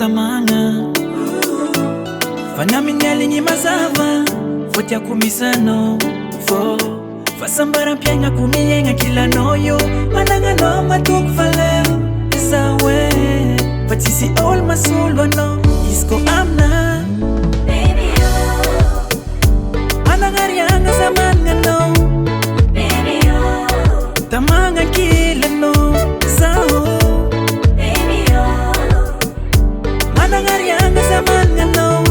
tamanga Fanamini ni mazava Foti ya kumisano Fo Fasambara pienga kumienga kila noyo Mananga no matuk faleo Isa we Fatisi all masulwa no Isko amna Baby oh Manangari anga zamanga no Baby oh Tamanga kila no Sao Baby oh Manangari anga zamanga no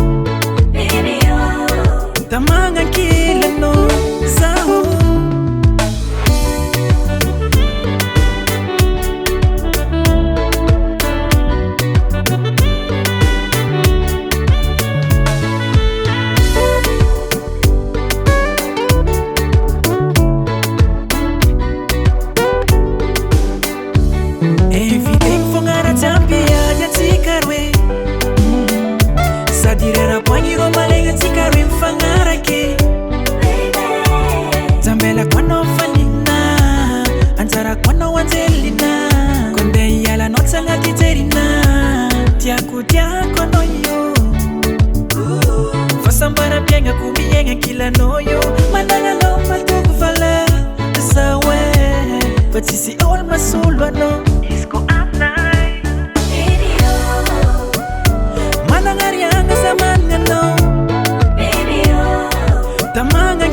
Baby oh Tamanga kila no Sao Everything fongara tambia ya tikarwe Sadirera pwanyiro malenga tikarwe mfangara ke Zambela kwano falina Antara kwano wanzelina Konde yala notanga titerina Tiaku tiako noyo Fasambara pienga kumienga kila noyo Mananga no matuku fala Sawe Fatisi all masulwa no Isko amnai Baby oh Manangari anga zamanga no Baby oh Tamanga